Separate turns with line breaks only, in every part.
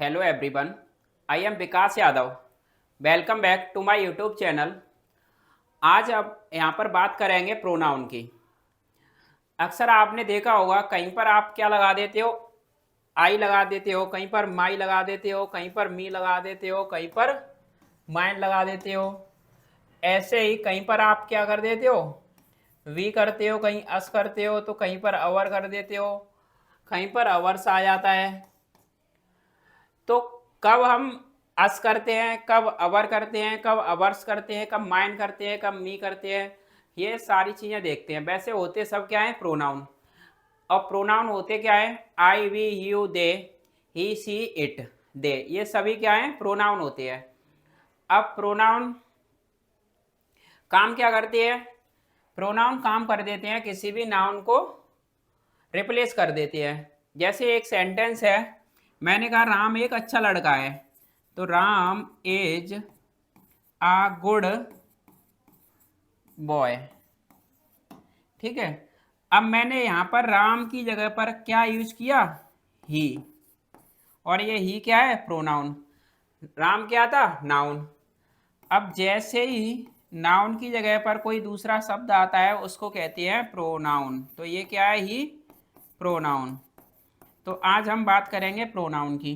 Hello everyone, I am Vikas Yadav. Welcome back to my YouTube channel. आज अब यहाँ पर बात करेंगे प्रोनाउन की। अक्सर आपने देखा होगा कहीं पर आप क्या लगा देते हो, आई लगा देते हो, कहीं पर माई लगा देते हो, कहीं पर मी लगा देते हो, कहीं पर माइंड लगा देते हो। ऐसे ही कहीं पर आप क्या कर देते हो, वी करते हो, कहीं अस करते हो, तो कहीं पर अवर कर देते हो, कहीं पर अवर्स आ जाता है। तो कब हम अस करते हैं, कब अवर करते हैं, कब अवर्स करते हैं, कब माइन करते हैं, कब मी करते हैं, ये सारी चीज़ें देखते हैं। वैसे होते सब क्या है, प्रोनाउन। और प्रोनाउन होते क्या है, I we you they, he she it they, ये सभी क्या है, प्रोनाउन होते हैं। अब प्रोनाउन काम क्या करते हैं, प्रोनाउन काम कर देते हैं किसी भी नाउन को रिप्लेस कर देते हैं। जैसे एक सेंटेंस है, मैंने कहा राम एक अच्छा लड़का है, तो Ram is a good boy. ठीक है। अब मैंने यहां पर राम की जगह पर क्या यूज किया, ही। और ये ही क्या है, प्रोनाउन। राम क्या था, नाउन। अब जैसे ही नाउन की जगह पर कोई दूसरा शब्द आता है उसको कहते हैं प्रोनाउन। तो ये क्या है, ही प्रोनाउन। तो आज हम बात करेंगे प्रोनाउन की।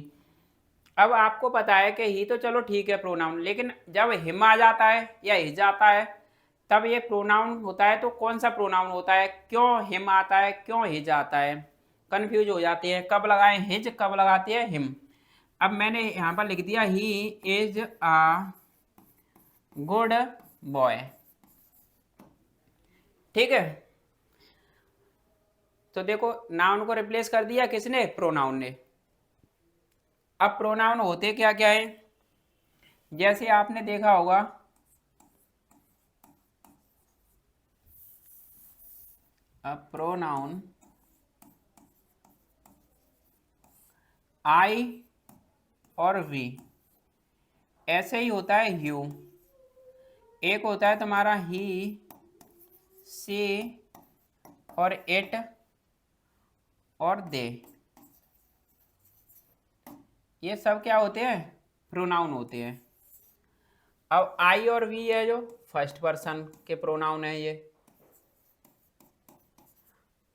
अब आपको पता है कि ही तो चलो ठीक है प्रोनाउन, लेकिन जब हिम आ जाता है या हिज आता है तब ये प्रोनाउन होता है। तो कौन सा प्रोनाउन होता है, क्यों हिम आता है, क्यों हिज आता है, कंफ्यूज हो जाते हैं, कब लगाएं हिज, कब लगाते हैं हिम। अब मैंने यहाँ पर लिख दिया he is a good boy. ठीक है। तो देखो नाउन को रिप्लेस कर दिया किसने, प्रोनाउन ने। अब प्रोनाउन होते क्या क्या है, जैसे आपने देखा होगा a pronoun I और वी, ऐसे ही होता है यू। एक होता है तुम्हारा ही, सी और इट और दे, ये सब क्या होते हैं, प्रोनाउन होते हैं। अब आई और वी है जो फर्स्ट पर्सन के प्रोनाउन है ये,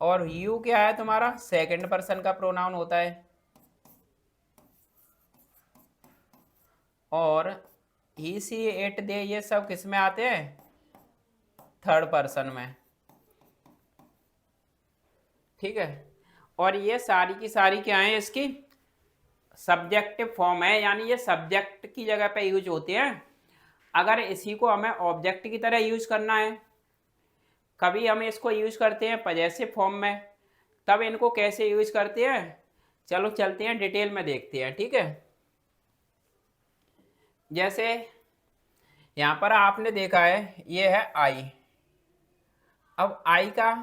और यू क्या है तुम्हारा सेकंड पर्सन का प्रोनाउन होता है, और ही सी इट दे ये सब किस में आते हैं, थर्ड पर्सन में। ठीक है। और ये सारी की सारी क्या है, इसकी सब्जेक्टिव फॉर्म है, यानी ये सब्जेक्ट की जगह पे यूज होते हैं। अगर इसी को हमें ऑब्जेक्ट की तरह यूज करना है, कभी हम इसको यूज करते हैं पजेसिव फॉर्म में, तब इनको कैसे यूज करते हैं, चलो चलते हैं डिटेल में देखते हैं। ठीक है। जैसे यहाँ पर आपने देखा है ये है आई। अब आई का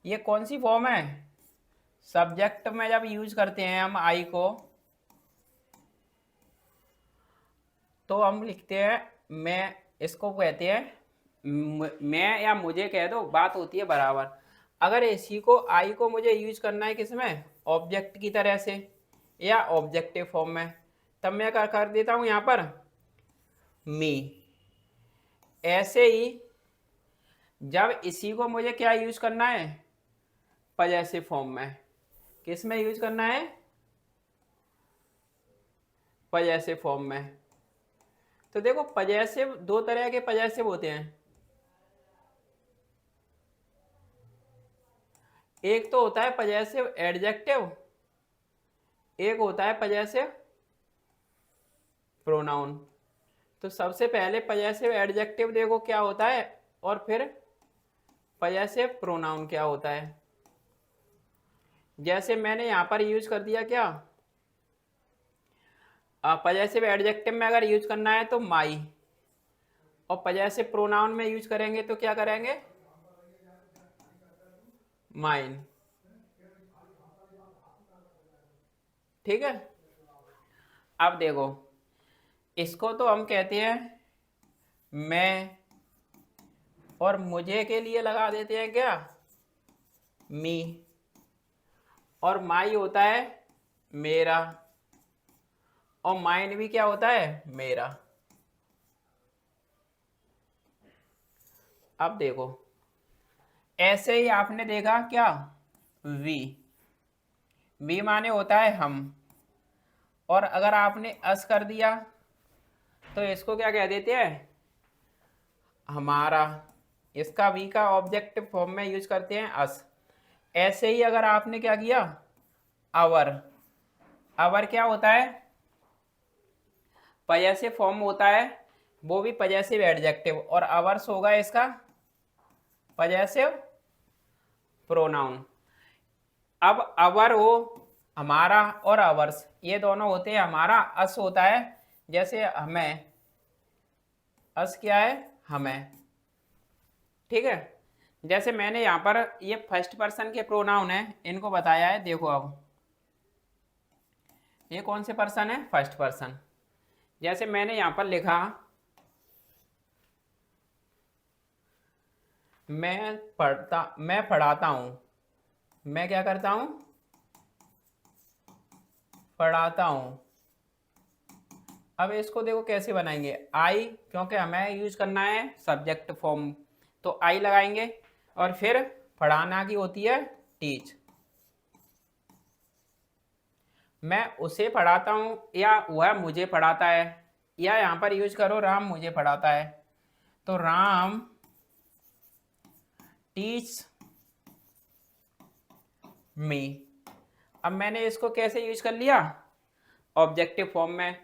ये कौन सी फॉर्म है, सब्जेक्ट में जब यूज करते हैं हम आई को, तो हम लिखते हैं मैं, इसको कहते हैं मैं या मुझे कह दो, बात होती है बराबर। अगर इसी को आई को मुझे यूज करना है किसमें, ऑब्जेक्ट की तरह से या ऑब्जेक्टिव फॉर्म में, तब मैं कर देता हूं यहां पर मी। ऐसे ही जब इसी को मुझे क्या यूज करना है, पजेसिव फॉर्म में, किस में यूज करना है, पजेसिव फॉर्म में। तो देखो पजेसिव, दो तरह के पजेसिव होते हैं। एक तो होता है पजेसिव एडजेक्टिव, एक होता है पजेसिव प्रोनाउन। तो सबसे पहले पजेसिव एडजेक्टिव देखो क्या होता है, और फिर पजेसिव प्रोनाउन क्या होता है। जैसे मैंने यहां पर यूज कर दिया क्या, पजेसिव एडजेक्टिव में अगर यूज करना है तो माई, और पजेसिव प्रोनाउन में यूज करेंगे तो क्या करेंगे, माइन। ठीक है। अब देखो इसको तो हम कहते हैं मैं, और मुझे के लिए लगा देते हैं क्या, मी। और माई होता है मेरा, और माइन भी क्या होता है, मेरा। अब देखो, ऐसे ही आपने देखा क्या, वी, वी माने होता है हम, और अगर आपने अस कर दिया तो इसको क्या कह देते हैं, हमारा। इसका वी का ऑब्जेक्टिव फॉर्म में यूज करते हैं अस। ऐसे ही अगर आपने क्या किया, आवर, आवर क्या होता है, पजेसिव फॉर्म होता है, वो भी पजेसिव एडजेक्टिव, और अवर्स होगा इसका पजेसिव प्रोनाउन। अब अवर हो हमारा और अवर्स, ये दोनों होते हैं हमारा, अस होता है जैसे हमें, अस क्या है, हमें, ठीक है। जैसे मैंने यहाँ पर ये फर्स्ट पर्सन के प्रोनाउन है, इनको बताया है। देखो अब ये कौन से पर्सन है, फर्स्ट पर्सन। जैसे मैंने यहाँ पर लिखा, मैं पढ़ाता हूँ, मैं क्या करता हूँ, पढ़ाता हूँ। अब इसको देखो कैसे बनाएंगे, आई, क्योंकि हमें यूज करना है सब्जेक्ट फॉर्म, तो आई लगाएंगे, और फिर पढ़ाना की होती है टीच। मैं उसे पढ़ाता हूँ, या वह मुझे पढ़ाता है, या यहाँ पर यूज करो राम मुझे पढ़ाता है, तो राम टीच मी। अब मैंने इसको कैसे यूज कर लिया, ऑब्जेक्टिव फॉर्म में,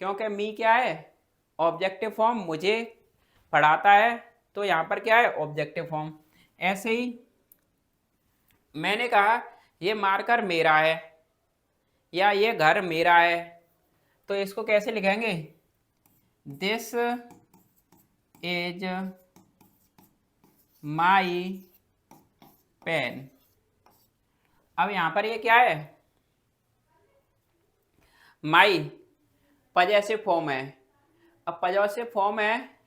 क्योंकि मी क्या है, ऑब्जेक्टिव फॉर्म, मुझे पढ़ाता है, तो यहाँ पर क्या है, ऑब्जेक्टिव फॉर्म। ऐसे ही मैंने कहा ये मार्कर मेरा है, या ये घर मेरा है, तो इसको कैसे लिखेंगे, दिस इज माई पेन। अब यहां पर ये क्या है, माई पजेसिव फॉर्म है। अब पजेसिव फॉर्म है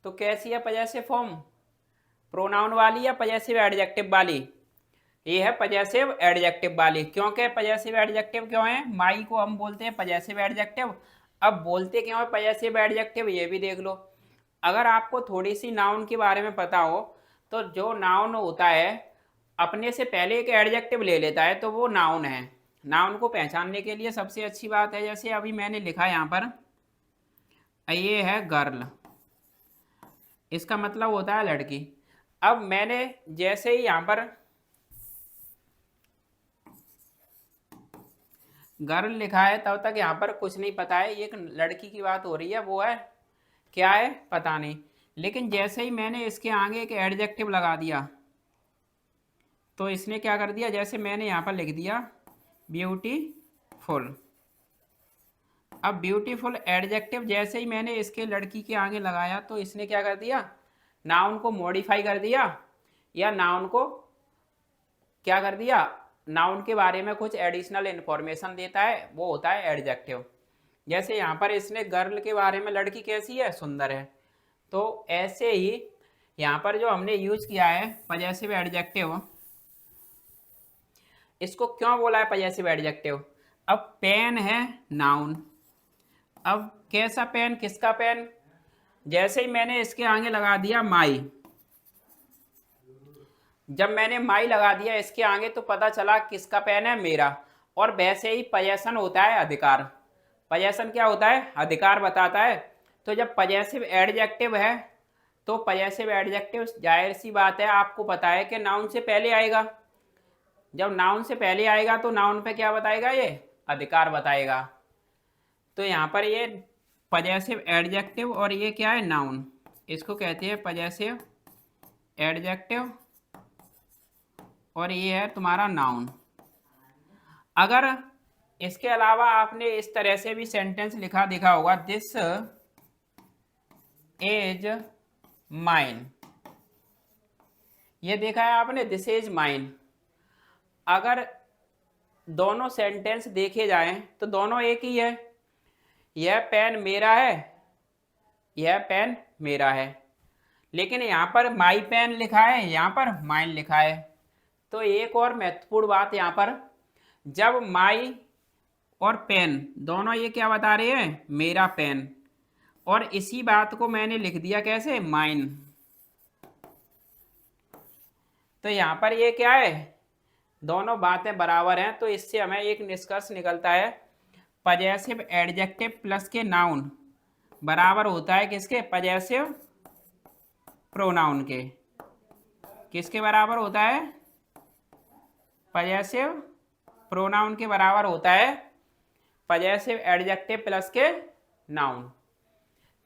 तो कैसी है पजेसिव फॉर्म, प्रोनाउन वाली या पजेसिव एडजेक्टिव वाली, ये है पजेसिव एडजेक्टिव वाली। क्योंकि पजेसिव एडजेक्टिव क्यों है, माई को हम बोलते हैं पजेसिव एडजेक्टिव। अब बोलते क्यों है पजेसिव एडजेक्टिव, ये भी देख लो। अगर आपको थोड़ी सी नाउन के बारे में पता हो, तो जो नाउन होता है अपने से पहले एक एडजेक्टिव ले लेता है, तो वो नाउन है। नाउन को पहचानने के लिए सबसे अच्छी बात है, जैसे अभी मैंने लिखा यहाँ पर, ये है गर्ल, इसका मतलब होता है लड़की। अब मैंने जैसे ही यहाँ पर गर्ल लिखा है, तब तक यहाँ पर कुछ नहीं पता है, ये एक लड़की की बात हो रही है, वो है क्या है पता नहीं। लेकिन जैसे ही मैंने इसके आगे एक एडजेक्टिव लगा दिया, तो इसने क्या कर दिया, जैसे मैंने यहाँ पर लिख दिया ब्यूटीफुल। अब ब्यूटीफुल एडजेक्टिव जैसे ही मैंने इसके लड़की के आगे लगाया, तो इसने क्या कर दिया, नाउन को मॉडिफाई कर दिया, या नाउन को क्या कर दिया, नाउन के बारे में कुछ एडिशनल इंफॉर्मेशन देता है, वो होता है एडजेक्टिव। जैसे यहाँ पर इसने गर्ल के बारे में, लड़की कैसी है, सुंदर है। तो ऐसे ही यहाँ पर जो हमने यूज किया है पजेसिव एडजेक्टिव, इसको क्यों बोला है पजेसिव एडजेक्टिव। अब पेन है नाउन, अब कैसा पेन, किसका पेन, जैसे ही मैंने इसके आगे लगा दिया माई, जब मैंने माई लगा दिया इसके आगे, तो पता चला किसका पेन है, मेरा। और वैसे ही पजेशन होता है अधिकार, पजेशन क्या होता है, अधिकार बताता है। तो जब पजेसिव एडजेक्टिव है, तो पजेसिव एडजेक्टिव जाहिर सी बात है, आपको पता है कि नाउन से पहले आएगा। जब नाउन से पहले आएगा तो नाउन पे क्या बताएगा, ये अधिकार बताएगा। तो यहाँ पर ये पजेसिव एडजेक्टिव, और ये क्या है, नाउन, इसको कहते हैं पजेसिव एडजेक्टिव, और ये है तुम्हारा नाउन। अगर इसके अलावा आपने इस तरह से भी सेंटेंस लिखा देखा होगा, दिस इज माइन, ये देखा है आपने, दिस इज माइन। अगर दोनों सेंटेंस देखे जाएं तो दोनों एक ही है, यह पेन मेरा है, यह पेन मेरा है। लेकिन यहाँ पर माई पेन लिखा है, यहाँ पर माइन लिखा है। तो एक और महत्वपूर्ण बात यहाँ पर, जब माई और पेन, दोनों ये क्या बता रहे हैं, मेरा पेन। और इसी बात को मैंने लिख दिया कैसे, माइन। तो यहाँ पर ये क्या है, दोनों बातें बराबर हैं। तो इससे हमें एक निष्कर्ष निकलता है, पजेसिव एडजेक्टिव प्लस के नाउन बराबर होता है किसके, पजेसिव प्रोनाउन के। किसके बराबर होता है, पजेसिव प्रोनाउन के बराबर होता है पजेसिव एडजेक्टिव प्लस के नाउन।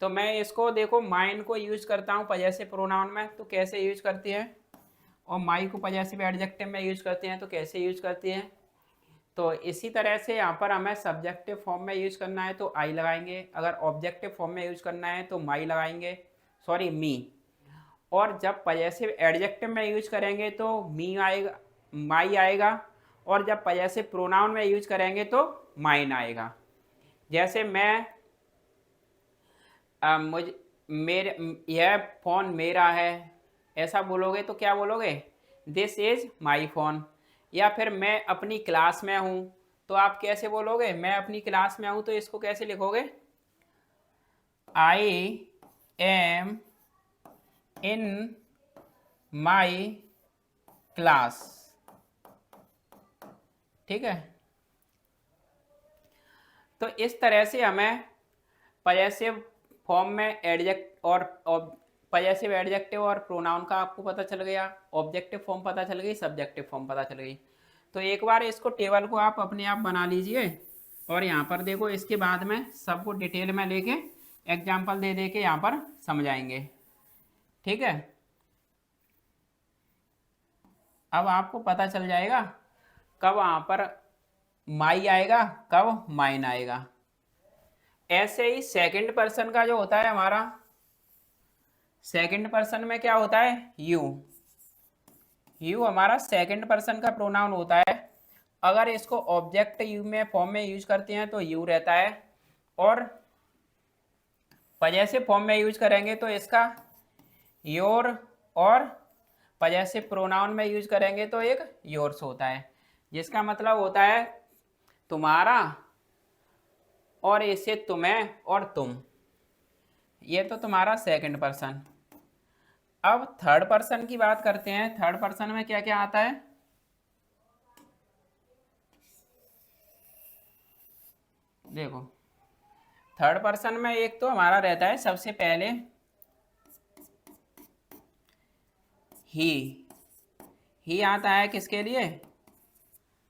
तो मैं इसको देखो माइन को यूज करता हूँ पजेसिव प्रोनाउन में, तो कैसे यूज करती है, और माई को पजेसिव एडजेक्टिव में यूज करते हैं तो कैसे यूज करती है। तो इसी तरह से यहाँ पर हमें सब्जेक्टिव फॉर्म में यूज करना है तो आई लगाएंगे, अगर ऑब्जेक्टिव फॉर्म में यूज करना है तो माई लगाएंगे, सॉरी मी। और जब पजेसिव एडजेक्टिव में यूज करेंगे तो मी आएगा, माई आएगा। और जब पजेसिव प्रोनाउन में यूज करेंगे तो माइन आएगा। जैसे मैं मुझे, मेरे, यह फ़ोन मेरा है, ऐसा बोलोगे तो क्या बोलोगे, दिस इज माई फ़ोन। या फिर मैं अपनी क्लास में हूँ, तो आप कैसे बोलोगे, मैं अपनी क्लास में हूँ, तो इसको कैसे लिखोगे, I am in my class. ठीक है। तो इस तरह से हमें पजेसिव फॉर्म में एडजेक्ट और पजेसिव एडजेक्टिव और प्रोनाउन का आपको पता चल गया, ऑब्जेक्टिव फॉर्म पता चल गई, सब्जेक्टिव फॉर्म पता चल गई। तो एक बार इसको टेबल को आप अपने आप बना लीजिए, और यहाँ पर देखो इसके बाद में सबको डिटेल में लेके एग्जाम्पल दे दे के यहाँ पर समझाएंगे। ठीक है। अब आपको पता चल जाएगा कब वहाँ पर माई आएगा, कब माइन आएगा। ऐसे ही सेकंड पर्सन का जो होता है हमारा, सेकंड पर्सन में क्या होता है, यू। यू हमारा सेकंड पर्सन का प्रोनाउन होता है। अगर इसको ऑब्जेक्ट यू में फॉर्म में यूज करते हैं तो यू रहता है, और पजेसिव फॉर्म में यूज करेंगे तो इसका योर, और पजेसिव प्रोनाउन में यूज करेंगे तो एक योर्स होता है, जिसका मतलब होता है तुम्हारा, और इसे तुम्हें और तुम। ये तो तुम्हारा सेकंड पर्सन। अब थर्ड पर्सन की बात करते हैं। थर्ड पर्सन में क्या क्या आता है, देखो थर्ड पर्सन में एक तो हमारा रहता है सबसे पहले ही। ही आता है किसके लिए,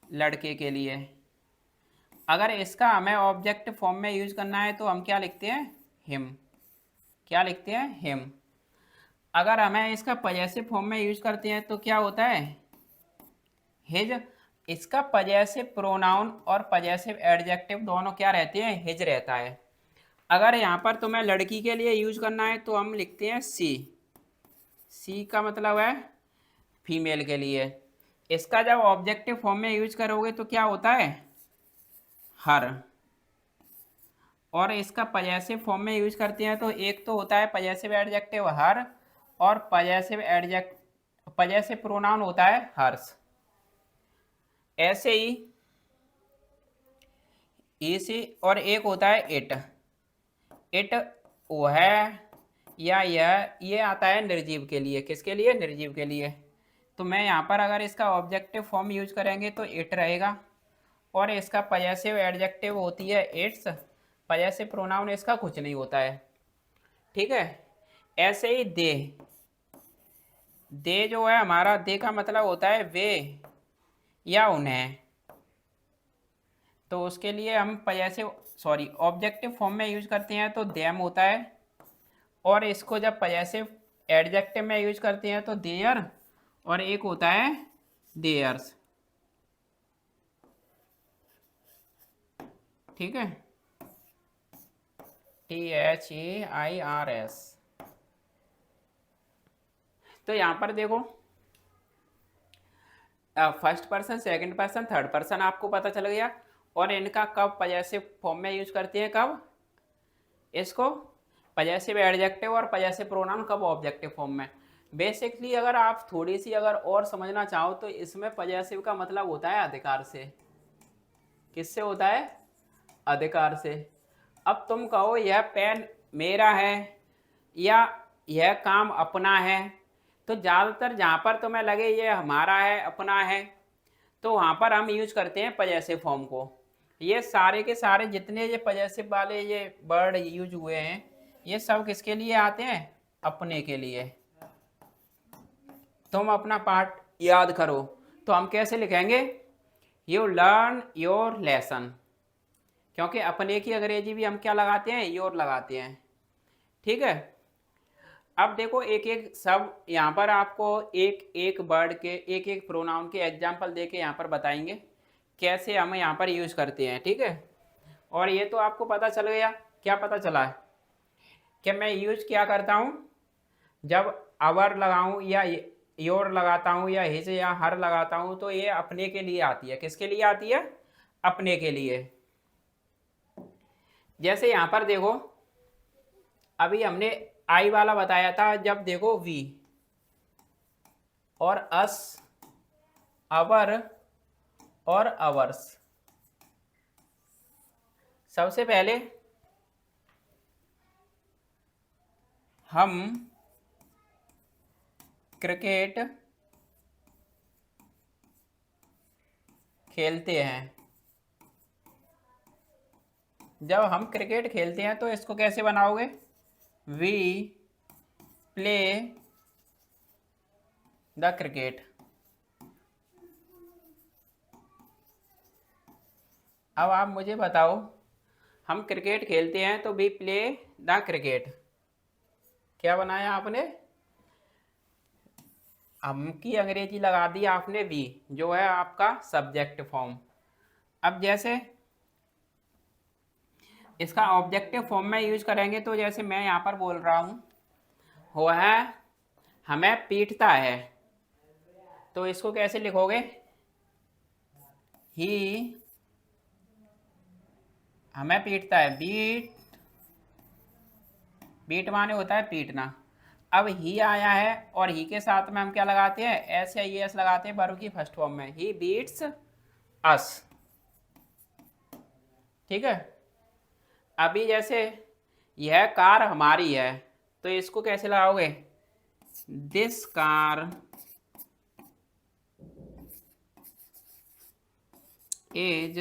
लड़के के लिए। अगर इसका हमें ऑब्जेक्ट फॉर्म में यूज करना है तो हम क्या लिखते हैं, हिम। क्या लिखते हैं, हिम। अगर हमें इसका पजेसिव फॉर्म में यूज करते हैं तो क्या होता है, हिज। इसका पजेसिव प्रोनाउन और पजेसिव एडजेक्टिव दोनों क्या रहते हैं, हिज रहता है। अगर यहाँ पर तुम्हें लड़की के लिए यूज करना है तो हम लिखते हैं सी। सी का मतलब है फीमेल के लिए। इसका जब ऑब्जेक्टिव फॉर्म में यूज करोगे तो क्या होता है, हर। और इसका पजेसिव फॉर्म में यूज करते हैं तो एक तो होता है पजेसिव एडजेक्टिव हर, और पजेसिव प्रोनाउन होता है हर्स। ऐसे ही इसी, और एक होता है इट। इट वह, या यह, ये आता है निर्जीव के लिए। किसके लिए, निर्जीव के लिए। तो मैं यहाँ पर अगर इसका ऑब्जेक्टिव फॉर्म यूज करेंगे तो इट रहेगा, और इसका पजेसिव एडजेक्टिव होती है इट्स, पजेसिव प्रोनाउन इसका कुछ नहीं होता है। ठीक है। ऐसे ही दे। दे जो है हमारा, दे का मतलब होता है वे या उन्हें। तो उसके लिए हम पजेसिव, सॉरी, ऑब्जेक्टिव फॉर्म में यूज करते हैं तो देम होता है, और इसको जब पजेसिव एडजेक्टिव में यूज करते हैं तो देयर, और एक होता है देयर्स। ठीक है, THEIRS। तो यहाँ पर देखो first person, second person, third person आपको पता चल गया। और इनका कब पजेसिव फॉर्म में यूज करते हैं, कब इसको पजेसिव एडजेक्टिव और पजेसिव प्रोनाउन, कब ऑब्जेक्टिव फॉर्म में। बेसिकली अगर आप थोड़ी सी अगर और समझना चाहो तो इसमें पजेसिव का मतलब होता है अधिकार से। किससे होता है, अधिकार से। अब तुम कहो यह पेन मेरा है या यह काम अपना है, तो ज़्यादातर जहाँ पर तुम्हें लगे ये हमारा है अपना है, तो वहाँ पर हम यूज करते हैं पजेसिव फॉर्म को। ये सारे के सारे जितने ये पजेसिव वाले ये वर्ड यूज हुए हैं, ये सब किसके लिए आते हैं? अपने के लिए। तुम अपना पार्ट याद करो, तो हम कैसे लिखेंगे? यू लर्न योर लेसन, क्योंकि अपने की अंग्रेजी भी हम क्या लगाते हैं? योर लगाते हैं। ठीक है। अब देखो एक एक सब यहाँ पर आपको एक एक वर्ड के एक एक प्रोनाउन के एग्जाम्पल देके यहाँ पर बताएंगे कैसे हम यहाँ पर यूज करते हैं। ठीक है। और ये तो आपको पता चल गया। क्या पता चला है कि मैं यूज क्या करता हूँ? जब आवर लगाऊं या योर लगाता हूँ या हिज या हर लगाता हूँ, तो ये अपने के लिए आती है। किसके लिए आती है? अपने के लिए। जैसे यहाँ पर देखो, अभी हमने आई वाला बताया था। जब देखो वी और अस, अवर और अवर्स। सबसे पहले हम क्रिकेट खेलते हैं। जब हम क्रिकेट खेलते हैं तो इसको कैसे बनाओगे? We play the cricket. अब आप मुझे बताओ, हम क्रिकेट खेलते हैं तो वी प्ले द क्रिकेट। क्या बनाया आपने? हम की अंग्रेजी लगा दी आपने वी, जो है आपका सब्जेक्ट फॉर्म। अब जैसे इसका ऑब्जेक्टिव फॉर्म में यूज करेंगे, तो जैसे मैं यहाँ पर बोल रहा हूँ वह हमें पीटता है, तो इसको कैसे लिखोगे? ही हमें पीटता है। बीट, बीट माने होता है पीटना। अब ही आया है और ही के साथ में हम क्या लगाते हैं? एस या ई एस लगाते हैं वर्ब की फर्स्ट फॉर्म में। ही बीट्स अस। ठीक है। अभी जैसे यह कार हमारी है, तो इसको कैसे लगाओगे? This car is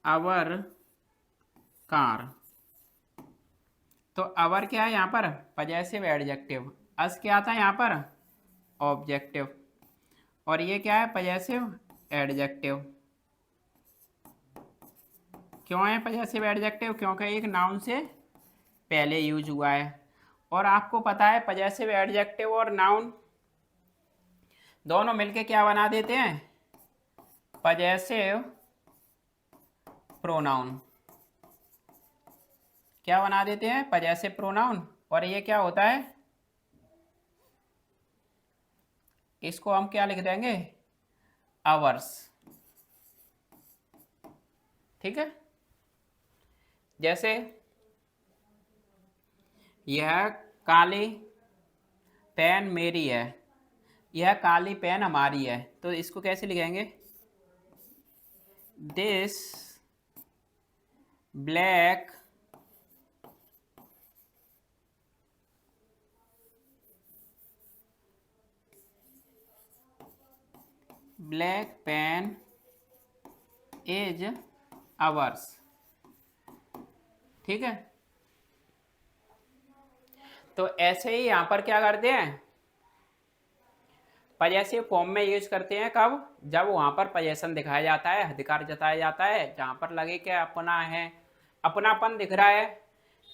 our car. तो आवर क्या है यहाँ पर? Possessive adjective. अस क्या था यहाँ पर? ऑब्जेक्टिव। और ये क्या है? Possessive adjective. क्यों है पजेसिव एडजेक्टिव? क्योंकि एक नाउन से पहले यूज हुआ है। और आपको पता है पजेसिव एडजेक्टिव और नाउन दोनों मिलके क्या बना देते हैं? Possessive pronoun. क्या बना देते हैं? Possessive pronoun. और ये क्या होता है? इसको हम क्या लिख देंगे? आवर्स। ठीक है। जैसे यह काली पेन मेरी है, यह काली पेन हमारी है, तो इसको कैसे लिखेंगे? This black black pen is ours. ठीक है। तो ऐसे ही यहां पर क्या करते हैं? पजेसिव फॉर्म में यूज करते हैं। कब? जब वहां पर पजेशन दिखाया जाता है, अधिकार जताया जाता है, जहां पर लगे कि अपना है, अपनापन दिख रहा है,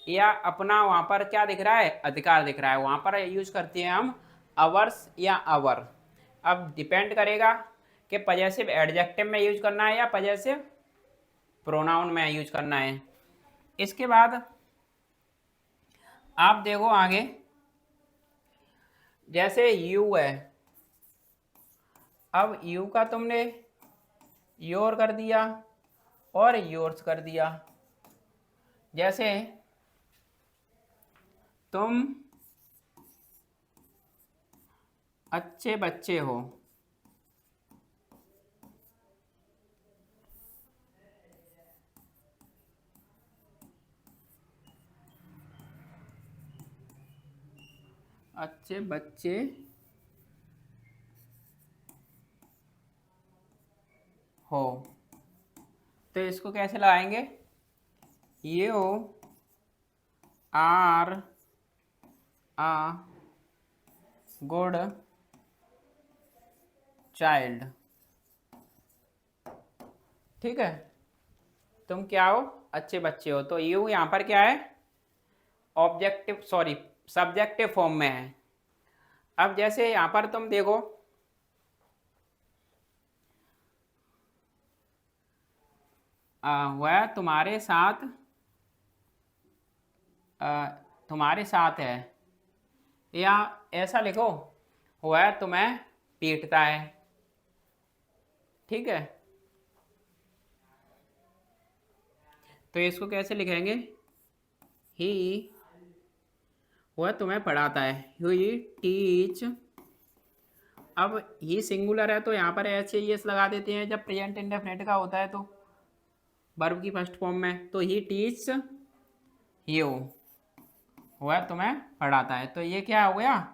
या अपना वहां पर क्या दिख रहा है? अधिकार दिख रहा है, वहां पर यूज करते हैं हम अवर्स या अवर। अब डिपेंड करेगा कि पजेसिव एडजेक्टिव में यूज करना है या पजेसिव प्रोनाउन में यूज करना है। इसके बाद आप देखो आगे, जैसे यू है। अब यू का तुमने योर कर दिया और योर्स कर दिया। जैसे तुम अच्छे बच्चे हो, अच्छे बच्चे हो, तो इसको कैसे लगाएंगे? You are a good child. ठीक है, तुम क्या हो? अच्छे बच्चे हो। तो यू यहाँ पर क्या है? ऑब्जेक्टिव, सॉरी, सब्जेक्टिव फॉर्म में है। अब जैसे यहाँ पर तुम देखो, वह तुम्हारे साथ तुम्हारे साथ है, या ऐसा लिखो, वह तुम्हें पीटता है। ठीक है, तो इसको कैसे लिखेंगे? ही, वह तुम्हें पढ़ाता है। ही टीच। अब ही सिंगुलर है तो यहाँ पर एच ए एस लगा देते हैं जब प्रेजेंट इंडेफिनिट का होता है, तो वर्ब की फर्स्ट फॉर्म में। तो ही टीच यू, वह तुम्हें पढ़ाता है। तो ये क्या हो गया?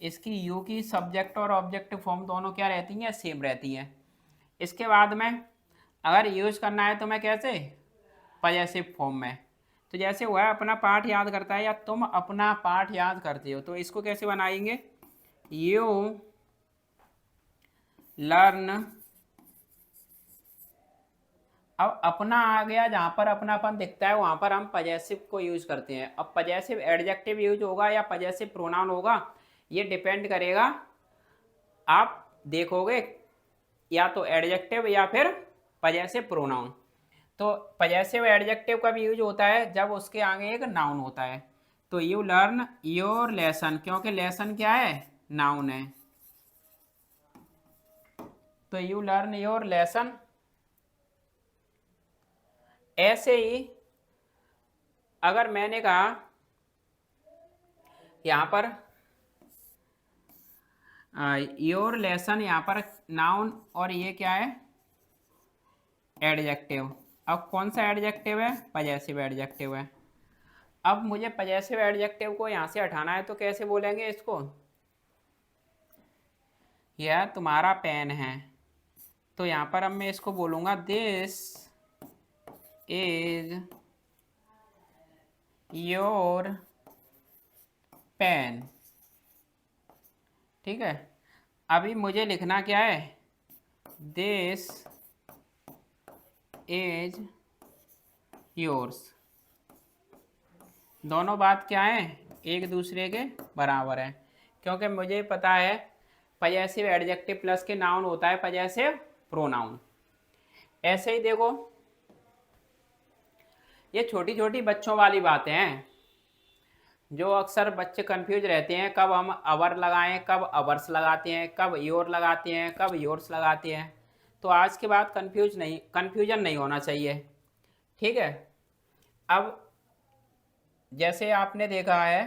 इसकी यू की सब्जेक्ट और ऑब्जेक्टिव फॉर्म दोनों क्या रहती हैं? सेम रहती हैं। इसके बाद में अगर यूज करना है तो मैं कैसे? पजेसिव फॉर्म में। तो जैसे वह अपना पाठ याद करता है या तुम अपना पाठ याद करते हो, तो इसको कैसे बनाएंगे? You learn. अब अपना आ गया, जहाँ पर अपनापन दिखता है वहाँ पर हम पजेसिव को यूज करते हैं। अब पजेसिव एडजेक्टिव यूज होगा या पजेसिव प्रोनाउन होगा, ये डिपेंड करेगा, आप देखोगे या तो एडजेक्टिव या फिर पजेसिव प्रोनाउन। तो पजेसिव एडजेक्टिव का भी यूज होता है जब उसके आगे एक नाउन होता है। तो यू लर्न योर लेसन, क्योंकि लेसन क्या है? नाउन है। तो यू लर्न योर लेसन। ऐसे ही अगर मैंने कहा यहाँ पर योर लेसन, यहाँ पर नाउन और ये क्या है? एडजेक्टिव। अब कौन सा एडजेक्टिव है? पजेसिव एडजेक्टिव है। अब मुझे पजेसिव एडजेक्टिव को यहाँ से हटाना है, तो कैसे बोलेंगे इसको? यह तुम्हारा पेन है। तो यहाँ पर अब मैं इसको बोलूँगा दिस इज योर पेन। ठीक है, अभी मुझे लिखना क्या है? This is yours. दोनों बात क्या है? एक दूसरे के बराबर है, क्योंकि मुझे पता है पजेसिव एडजेक्टिव प्लस के नाउन होता है पजेसिव प्रोनाउन। ऐसे ही देखो, ये छोटी छोटी बच्चों वाली बातें हैं जो अक्सर बच्चे कंफ्यूज रहते हैं, कब हम अवर लगाएं, कब अवर्स लगाते हैं, कब योर लगाते हैं, कब योर्स लगाते हैं। तो आज के बाद कंफ्यूजन नहीं होना चाहिए। ठीक है, अब जैसे आपने देखा है,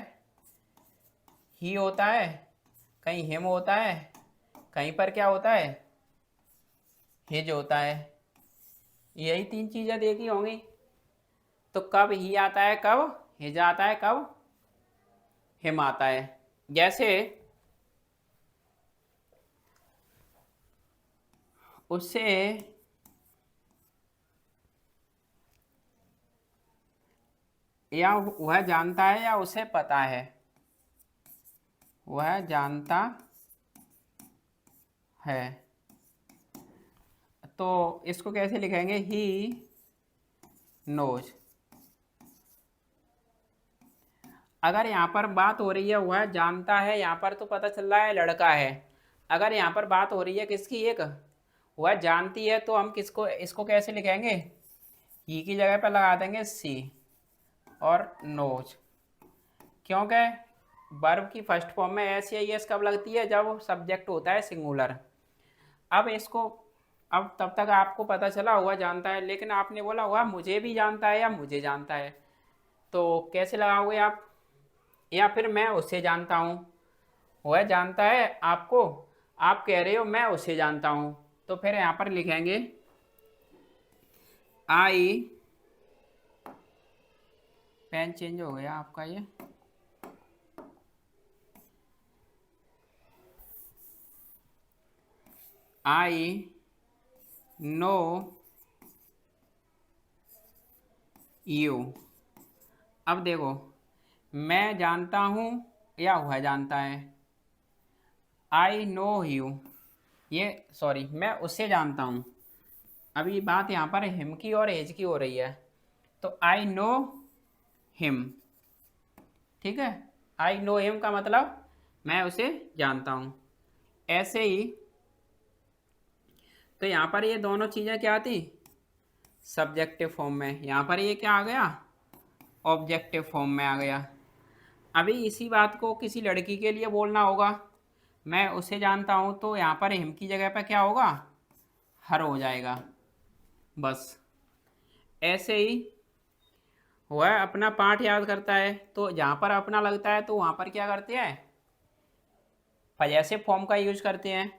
ही होता है, कहीं हिम होता है, कहीं पर क्या होता है? हिज होता है। यही तीन चीज़ें देखी होंगी। तो कब ही आता है, कब हिज आता है, कब हिम आता है। जैसे उससे या वह जानता है या उसे पता है, वह जानता है। तो इसको कैसे लिखेंगे? He knows. अगर यहाँ पर बात हो रही है वह जानता है, यहाँ पर तो पता चल रहा है लड़का है। अगर यहाँ पर बात हो रही है किसकी? एक वह जानती है, तो हम किसको, इसको कैसे लिखेंगे? ही की जगह पर लगा देंगे सी और नोज, क्योंकि वर्ब की फर्स्ट फॉर्म में एस या एस कब लगती है? जब सब्जेक्ट होता है सिंगुलर। अब इसको, अब तब तक आपको पता चला हुआ जानता है, लेकिन आपने बोला हुआ मुझे भी जानता है या मुझे जानता है, तो कैसे लगाओगे आप? या फिर मैं उसे जानता हूँ, वह जानता है आपको, आप कह रहे हो मैं उसे जानता हूँ, तो फिर यहाँ पर लिखेंगे आई, पेन चेंज हो गया आपका ये, आई नो यू। अब देखो, मैं जानता हूँ या वह जानता है। आई नो यू, ये सॉरी, मैं उससे जानता हूँ। अभी बात यहाँ पर हिम की और एज की हो रही है, तो आई नो हिम। ठीक है, आई नो हिम का मतलब मैं उसे जानता हूँ। ऐसे ही तो यहाँ पर ये दोनों चीज़ें क्या थी, सब्जेक्टिव फॉर्म में। यहाँ पर ये क्या आ गया, ऑब्जेक्टिव फॉर्म में आ गया। अभी इसी बात को किसी लड़की के लिए बोलना होगा, मैं उसे जानता हूँ, तो यहाँ पर हिम की जगह पर क्या होगा, हर हो जाएगा। बस ऐसे ही वह अपना पाठ याद करता है, तो जहाँ पर अपना लगता है तो वहाँ पर क्या करते हैं, पजेसिव फॉर्म का यूज करते हैं।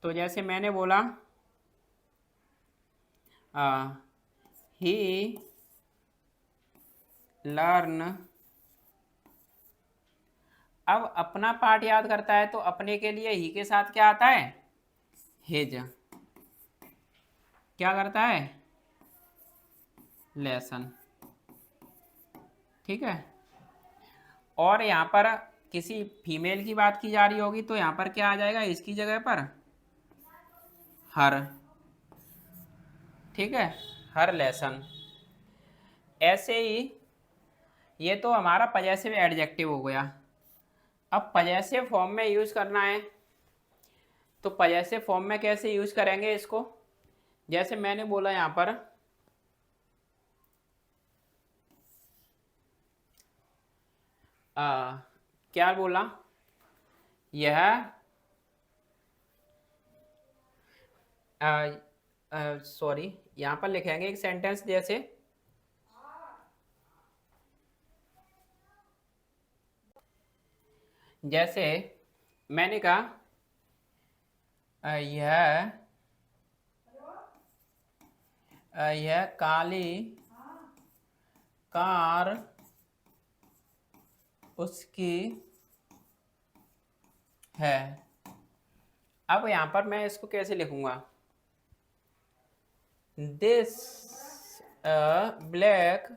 तो जैसे मैंने बोला ही लर्न, अब अपना पाठ याद करता है तो अपने के लिए ही के साथ क्या आता है, हिज। क्या करता है, लेसन। ठीक है, और यहाँ पर किसी फीमेल की बात की जा रही होगी तो यहाँ पर क्या आ जाएगा, इसकी जगह पर हर। ठीक है, हर लेसन। ऐसे ही ये तो हमारा पजेसिव एडजेक्टिव हो गया। अब पजेसिव फॉर्म में यूज करना है, तो पजेसिव फॉर्म में कैसे यूज करेंगे इसको, जैसे मैंने बोला यहाँ पर क्या बोला, यह सॉरी, यहाँ पर लिखेंगे एक सेंटेंस, जैसे मैंने कहा यह काली कार उसकी है। अब यहाँ पर मैं इसको कैसे लिखूंगा, this black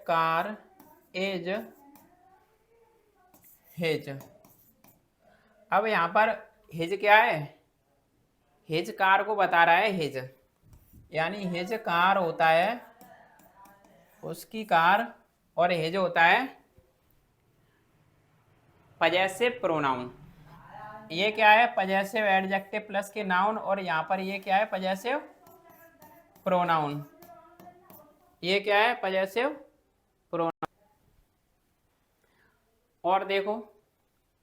car is his. अब यहाँ पर हिज क्या है, हिज कार को बता रहा है, हिज यानी हिज कार होता है उसकी कार, और हिज होता है पजेसिव प्रोनाउन। ये क्या है, पजेसिव एडजेक्टिव प्लस के नाउन, और यहाँ पर ये क्या है, पजेसिव प्रोनाउन। ये क्या है, पजेसिव प्रोनाउन। और देखो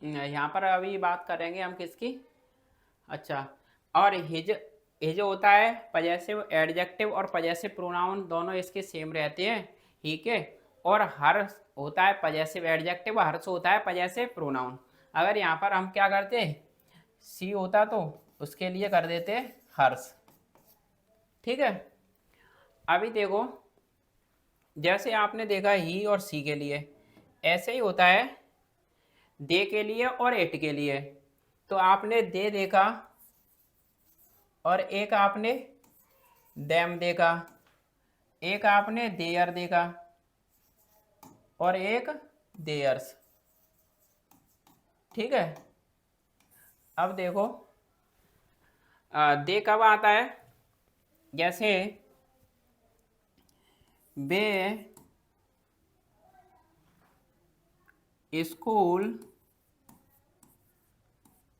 यहाँ पर अभी बात करेंगे हम किसकी, अच्छा, और हिज, हिज होता है पजेसिव एडजेक्टिव और पजेसिव प्रोनाउन दोनों इसके सेम रहते हैं, ठीक है। और हर होता है पजेसिव एडजेक्टिव, हर्ष होता है पजेसिव प्रोनाउन। अगर यहाँ पर हम क्या करते, सी होता तो उसके लिए कर देते हर्ष। ठीक है, अभी देखो जैसे आपने देखा ही और सी के लिए, ऐसे ही होता है दे के लिए और इट के लिए। तो आपने दे देखा और एक आपने देम देखा, एक आपने देयर देखा और एक देयर्स। ठीक है, अब देखो दे कब आता है, जैसे वे स्कूल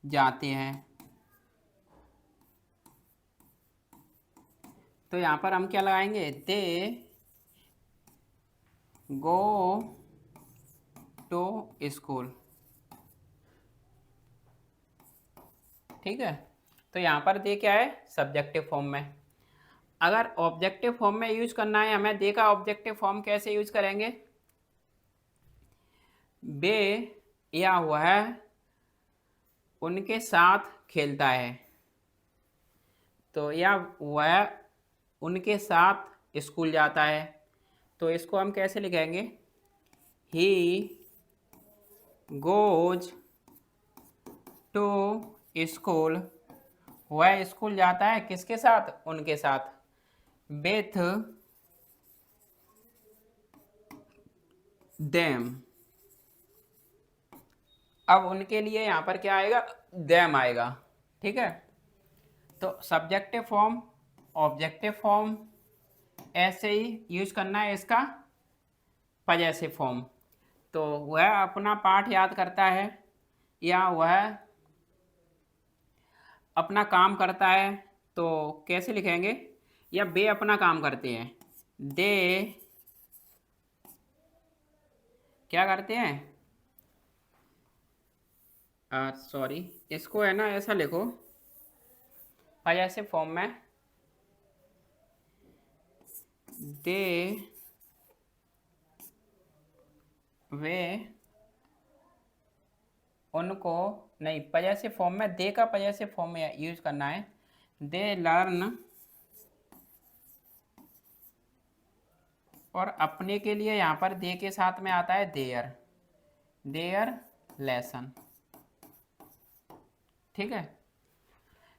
जाते हैं, तो यहाँ पर हम क्या लगाएंगे, दे गो टू स्कूल। ठीक है, तो यहाँ पर दे क्या है, सब्जेक्टिव फॉर्म में। अगर ऑब्जेक्टिव फॉर्म में यूज करना है हमें, दे का ऑब्जेक्टिव फॉर्म कैसे यूज करेंगे, वे या हुआ है उनके साथ खेलता है, तो या वह उनके साथ स्कूल जाता है, तो इसको हम कैसे लिखेंगे, ही गोज टू स्कूल, वह स्कूल जाता है किसके साथ, उनके साथ, विथ देम। अब उनके लिए यहाँ पर क्या आएगा, देम आएगा। ठीक है, तो सब्जेक्टिव फॉर्म, ऑब्जेक्टिव फॉर्म, ऐसे ही यूज करना है इसका पजेसिव फॉर्म। तो वह अपना पाठ याद करता है या वह अपना काम करता है, तो कैसे लिखेंगे, या वे अपना काम करते हैं, दे क्या करते हैं, सॉरी, इसको है ना ऐसा लिखो पजेसिव फॉर्म में, दे वे उनको, नहीं पजेसिव फॉर्म में दे का पजेसिव फॉर्म में यूज करना है, दे लर्न, और अपने के लिए यहाँ पर दे के साथ में आता है देयर, देयर लेसन। ठीक है,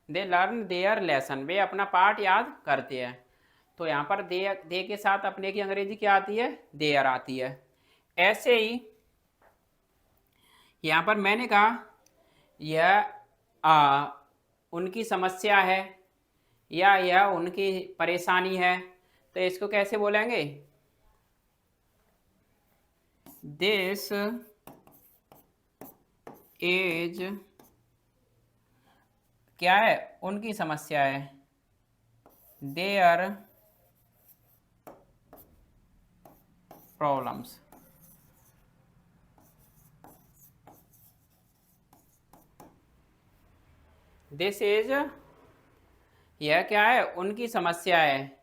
दे लर्न देयर लेसन, वे अपना पाठ याद करते हैं। तो यहाँ पर दे के साथ अपने की अंग्रेजी क्या आती है, देयर आती है। ऐसे ही यहाँ पर मैंने कहा यह उनकी समस्या है या यह उनकी परेशानी है, तो इसको कैसे बोलेंगे, दिस इज, क्या है, उनकी समस्या है, देयर प्रॉब्लम्स। दिस इज, यह क्या है, उनकी समस्या है,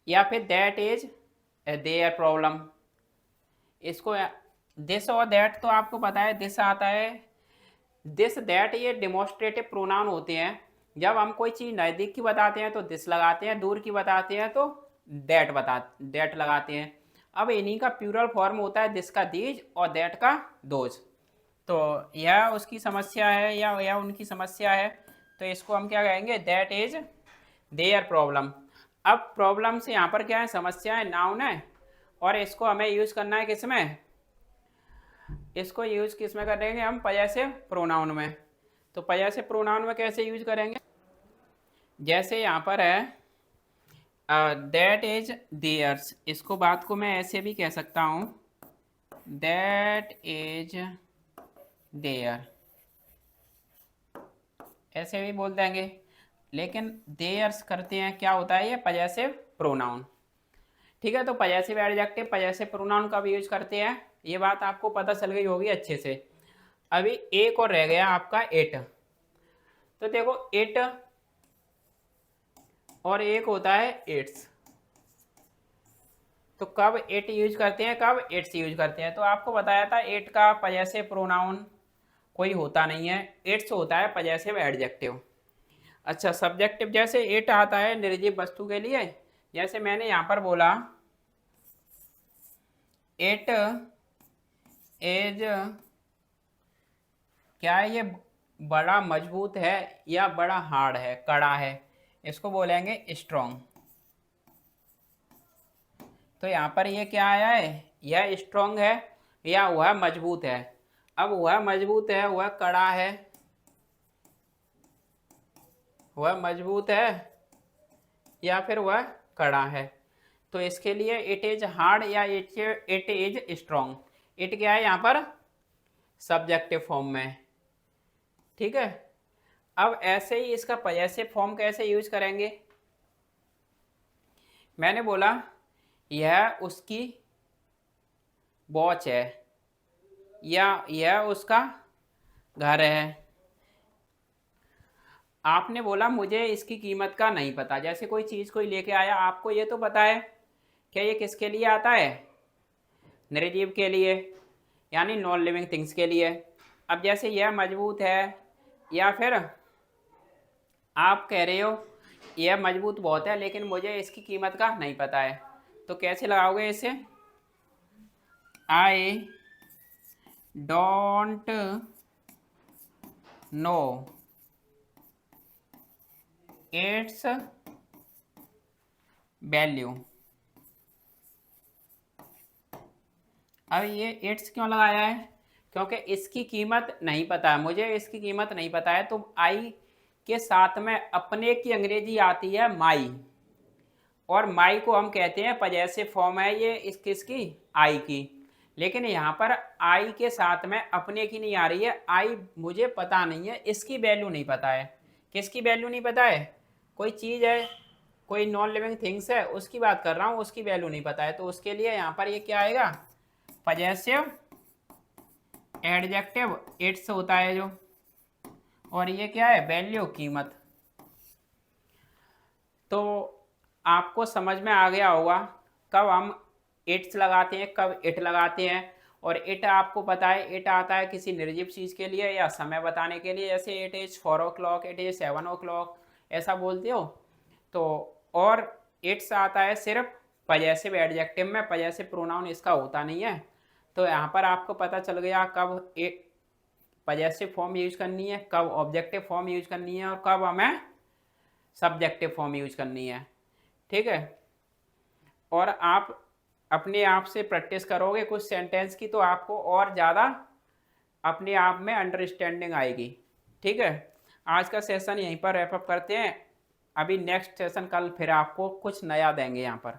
या फिर दैट इज देयर प्रॉब्लम। इसको दिस और दैट तो आपको पता है, दिस आता है, दिस दैट ये डिमोस्ट्रेटिव प्रोनाउन होते हैं। जब हम कोई चीज़ नज़दीक की बताते हैं तो दिस लगाते हैं, दूर की बताते हैं तो दैट लगाते हैं। अब इन्हीं का प्लूरल फॉर्म होता है दिस का दीज और दैट का दोज। तो यह उसकी समस्या है या यह उनकी समस्या है, तो इसको हम क्या कहेंगे, दैट इज देयर प्रॉब्लम। अब प्रॉब्लम से यहाँ पर क्या है, समस्या है, नाउन है, और इसको हमें यूज करना है किसमें, इसको यूज किस में करेंगे हम, पजेसिव प्रोनाउन में। तो पजेसिव प्रोनाउन में कैसे यूज करेंगे, जैसे यहाँ पर है दैट इज देयर्स, इसको बात को मैं ऐसे भी कह सकता हूँ, दैट इज देयर, ऐसे भी बोल देंगे। लेकिन देयर्स करते हैं, क्या होता है, ये पजेसिव प्रोनाउन। ठीक है, तो पजेसिव एडजेक्टिव पजेसिव प्रोनाउन का भी यूज करते हैं, ये बात आपको पता चल गई होगी अच्छे से। अभी एक और रह गया आपका इट। तो देखो इट और एक होता है इट्स, तो कब इट यूज करते हैं, कब इट्स यूज करते हैं। तो आपको बताया था इट का पजेसिव प्रोनाउन कोई होता नहीं है, इट्स होता है पजेसिव एडजेक्टिव। अच्छा, सब्जेक्टिव जैसे इट आता है निर्जीव वस्तु के लिए, जैसे मैंने यहाँ पर बोला इट इज, क्या है, ये बड़ा मजबूत है या बड़ा हार्ड है, कड़ा है, इसको बोलेंगे स्ट्रॉन्ग। तो यहाँ पर ये क्या आया है, यह स्ट्रॉन्ग है या वह मजबूत है। अब वह मजबूत है, वह कड़ा है, वह मजबूत है या फिर वह कड़ा है। तो इसके लिए इट इज हार्ड या इट इज स्ट्रॉन्ग। इट क्या है यहाँ पर, सब्जेक्टिव फॉर्म में। ठीक है, अब ऐसे ही इसका पजेसिव फॉर्म कैसे यूज करेंगे, मैंने बोला यह उसकी वॉच है या यह उसका घर है। आपने बोला मुझे इसकी कीमत का नहीं पता, जैसे कोई चीज़ कोई लेके आया, आपको ये तो पता है क्या ये किसके लिए आता है, निर्जीव के लिए, यानी नॉन लिविंग थिंग्स के लिए। अब जैसे यह मजबूत है, या फिर आप कह रहे हो यह मजबूत बहुत है लेकिन मुझे इसकी कीमत का नहीं पता है, तो कैसे लगाओगे इसे, I don't know it's value. अब ये इट्स क्यों लगाया है? क्योंकि इसकी कीमत नहीं पता है, मुझे इसकी कीमत नहीं पता है। तो आई के साथ में अपने की अंग्रेजी आती है माई, और माई को हम कहते हैं पजेसिव फॉर्म है ये इस किसकी, आई की। लेकिन यहाँ पर आई के साथ में अपने की नहीं आ रही है, आई मुझे पता नहीं है, इसकी वैल्यू नहीं पता है। किसकी वैल्यू नहीं पता है? कोई चीज़ है, कोई नॉन लिविंग थिंग्स है, उसकी बात कर रहा हूँ, उसकी वैल्यू नहीं पता है। तो उसके लिए यहाँ पर ये क्या आएगा, पजेसिव एडजेक्टिव इट्स होता है जो, और ये क्या है, वैल्यू कीमत। तो आपको समझ में आ गया होगा कब हम इट्स लगाते हैं, कब इट लगाते हैं। और इट आपको पता है, इट आता है किसी निर्जीव चीज़ के लिए या समय बताने के लिए, जैसे it is 4 o'clock, it is 7 o'clock, ऐसा बोलते हो। तो और इट्स आता है सिर्फ पजेसिव एडजेक्टिव में, पजेसिव प्रोनाउन इसका होता नहीं है। तो यहाँ पर आपको पता चल गया कब इट पजेसिव फॉर्म यूज करनी है, कब ऑब्जेक्टिव फॉर्म यूज करनी है, और कब हमें सब्जेक्टिव फॉर्म यूज करनी है। ठीक है। और आप अपने आप से प्रैक्टिस करोगे कुछ सेंटेंस की, तो आपको और ज़्यादा अपने आप में अंडरस्टैंडिंग आएगी। ठीक है। आज का सेशन यहीं पर रैप अप करते हैं। अभी नेक्स्ट सेशन कल फिर आपको कुछ नया देंगे यहाँ पर।